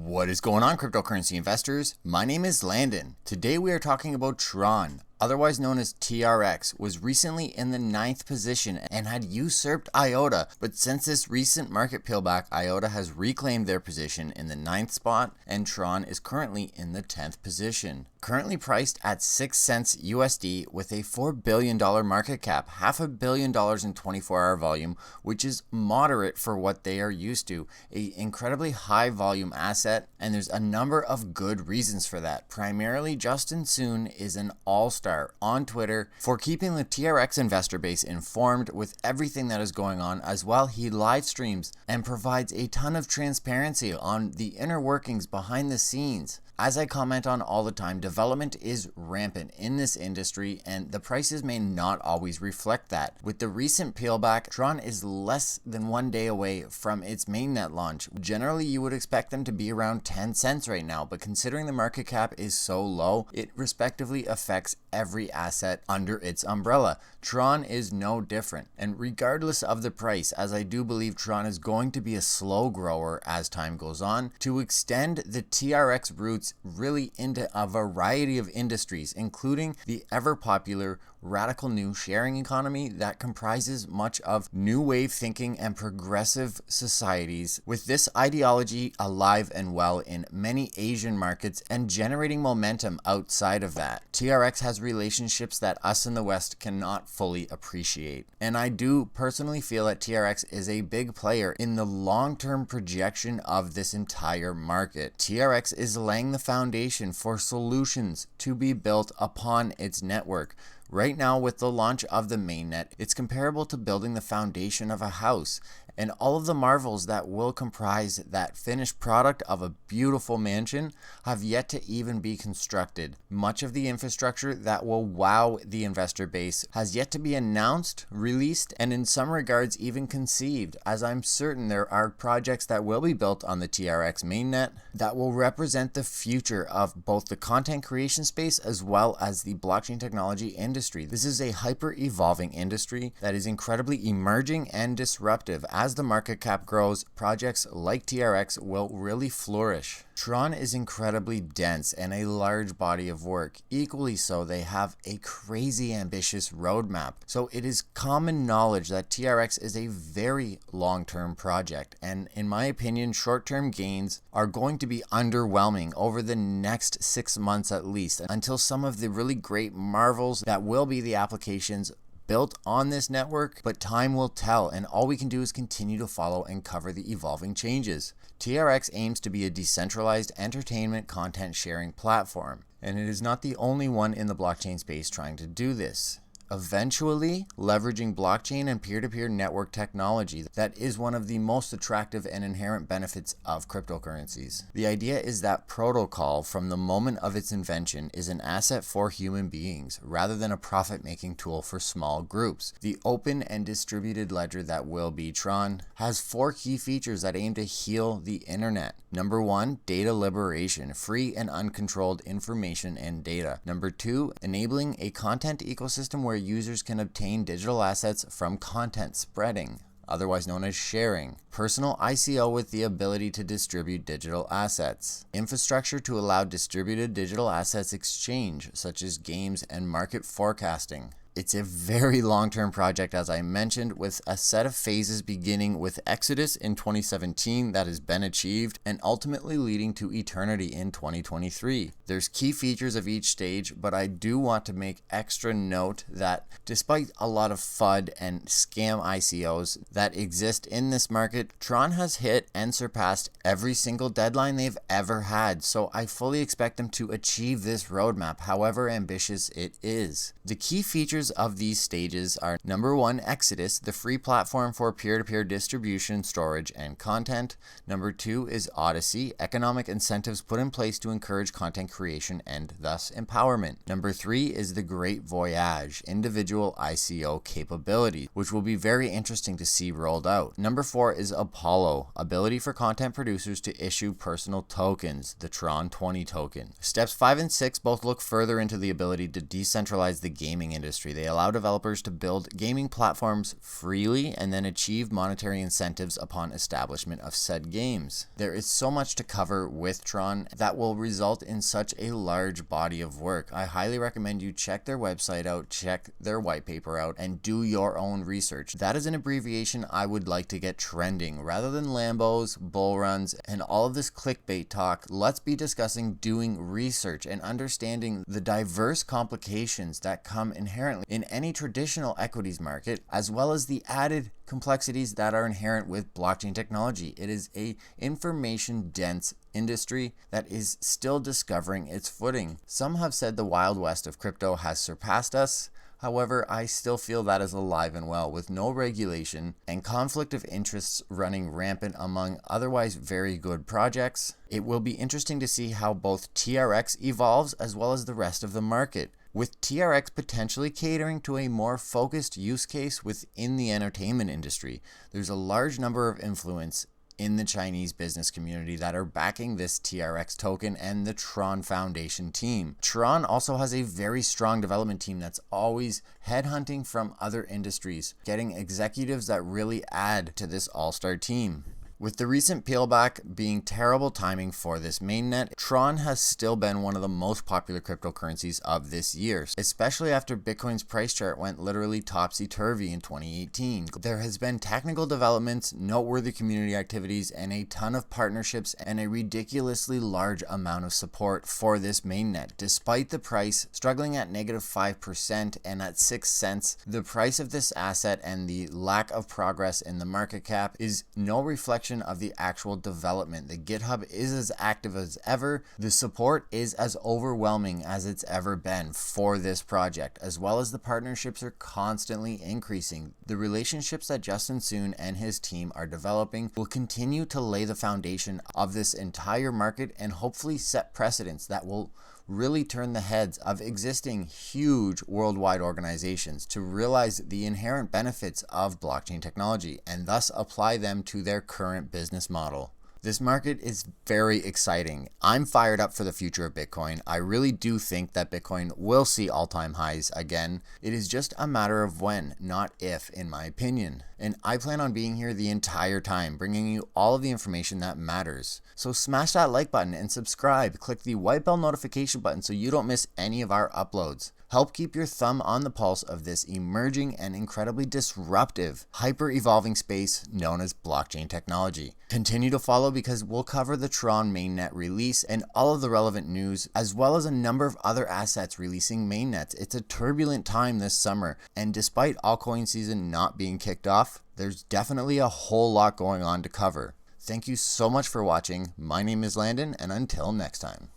What is going on, cryptocurrency investors? My name is Landon. Today we are talking about TRON, otherwise known as TRX, was recently in the 9th position and had usurped IOTA, but since this recent market peelback, IOTA has reclaimed their position in the 9th spot, and TRON is currently in the 10th position. Currently priced at 6 cents USD with a $4 billion market cap, $500 million in 24-hour volume, which is moderate for what they are used to. An incredibly high volume asset, and there's a number of good reasons for that. Primarily, Justin Sun is an all-star on Twitter for keeping the TRX investor base informed with everything that is going on. As well, he live streams and provides a ton of transparency on the inner workings behind the scenes. As I comment on all the time, development is rampant in this industry and the prices may not always reflect that. With the recent peelback, TRON is less than 1 day away from its mainnet launch. Generally, you would expect them to be around 10 cents right now, but considering the market cap is so low, it respectively affects every asset under its umbrella. TRON is no different, and regardless of the price, as I do believe TRON is going to be a slow grower as time goes on, to extend the TRX roots really into a variety of industries, including the ever popular radical new sharing economy that comprises much of new wave thinking and progressive societies, with this ideology alive and well in many Asian markets and generating momentum outside of that. TRX has relationships that us in the West cannot fully appreciate, and I do personally feel that TRX is a big player in the long-term projection of this entire market. TRX is laying the foundation for solutions to be built upon its network. Right now, with the launch of the mainnet, it's comparable to building the foundation of a house, and all of the marvels that will comprise that finished product of a beautiful mansion have yet to even be constructed. Much of the infrastructure that will wow the investor base has yet to be announced, released, and in some regards even conceived, as I'm certain there are projects that will be built on the TRX mainnet that will represent the future of both the content creation space as well as the blockchain technology industry. This is a hyper-evolving industry that is incredibly emerging and disruptive. As the market cap grows, projects like TRX will really flourish. TRON is incredibly dense and a large body of work. Equally so, they have a crazy ambitious roadmap. So it is common knowledge that TRX is a very long-term project, and in my opinion, short-term gains are going to be underwhelming over the next 6 months at least, until some of the really great marvels that will be the applications built on this network, but time will tell, and all we can do is continue to follow and cover the evolving changes. TRX aims to be a decentralized entertainment content sharing platform, and it is not the only one in the blockchain space trying to do this. Eventually, leveraging blockchain and peer-to-peer network technology, that is one of the most attractive and inherent benefits of cryptocurrencies. The idea is that protocol, from the moment of its invention, is an asset for human beings rather than a profit-making tool for small groups. The open and distributed ledger that will be TRON has 4 key features that aim to heal the internet. Number 1, data liberation, free and uncontrolled information and data. Number 2, enabling a content ecosystem where users can obtain digital assets from content spreading, otherwise known as sharing. Personal ICO with the ability to distribute digital assets. Infrastructure to allow distributed digital assets exchange, such as games and market forecasting. It's a very long-term project, as I mentioned, with a set of phases beginning with Exodus in 2017 that has been achieved and ultimately leading to Eternity in 2023. There's key features of each stage, but I do want to make extra note that despite a lot of FUD and scam ICOs that exist in this market, TRON has hit and surpassed every single deadline they've ever had, so I fully expect them to achieve this roadmap, however ambitious it is. The key features of these stages are: number 1, Exodus, the free platform for peer-to-peer distribution, storage, and content. Number 2 is Odyssey, economic incentives put in place to encourage content creation and thus empowerment. Number 3 is the Great Voyage, individual ICO capability, which will be very interesting to see rolled out. Number 4 is Apollo, ability for content producers to issue personal tokens, the TRON 20 token. Steps 5 and 6 both look further into the ability to decentralize the gaming industry industry. They allow developers to build gaming platforms freely and then achieve monetary incentives upon establishment of said games. There is so much to cover with TRON that will result in such a large body of work. I highly recommend you check their website out, check their white paper out, and do your own research. That is an abbreviation I would like to get trending. Rather than Lambos, bull runs, and all of this clickbait talk, let's be discussing doing research and understanding the diverse complications that come inherently in any traditional equities market, as well as the added complexities that are inherent with blockchain technology. It is a information dense industry that is still discovering its footing. Some have said the Wild West of crypto has surpassed us. However, I still feel that is alive and well, with no regulation and conflict of interests running rampant among otherwise very good projects. It will be interesting to see how both TRX evolves as well as the rest of the market, with TRX potentially catering to a more focused use case within the entertainment industry. There's a large number of influence in the Chinese business community that are backing this TRX token and the TRON Foundation team. TRON also has a very strong development team that's always headhunting from other industries, getting executives that really add to this all-star team. With the recent peelback being terrible timing for this mainnet, TRON has still been one of the most popular cryptocurrencies of this year, especially after Bitcoin's price chart went literally topsy-turvy in 2018. There has been technical developments, noteworthy community activities, and a ton of partnerships and a ridiculously large amount of support for this mainnet. Despite the price struggling at -5% and at 6 cents, the price of this asset and the lack of progress in the market cap is no reflection of the actual development. The GitHub is as active as ever. The support is as overwhelming as it's ever been for this project, as well as the partnerships are constantly increasing. The relationships that Justin Sun and his team are developing will continue to lay the foundation of this entire market and hopefully set precedents that will really turn the heads of existing huge worldwide organizations to realize the inherent benefits of blockchain technology and thus apply them to their current business model. This market is very exciting. I'm fired up for the future of Bitcoin. I really do think that Bitcoin will see all-time highs again. It is just a matter of when, not if, in my opinion. And I plan on being here the entire time, bringing you all of the information that matters. So smash that like button and subscribe. Click the white bell notification button so you don't miss any of our uploads. Help keep your thumb on the pulse of this emerging and incredibly disruptive, hyper-evolving space known as blockchain technology. Continue to follow because we'll cover the TRON Mainnet release and all of the relevant news, as well as a number of other assets releasing mainnets. It's a turbulent time this summer, and despite altcoin season not being kicked off, there's definitely a whole lot going on to cover. Thank you so much for watching. My name is Landon, and until next time.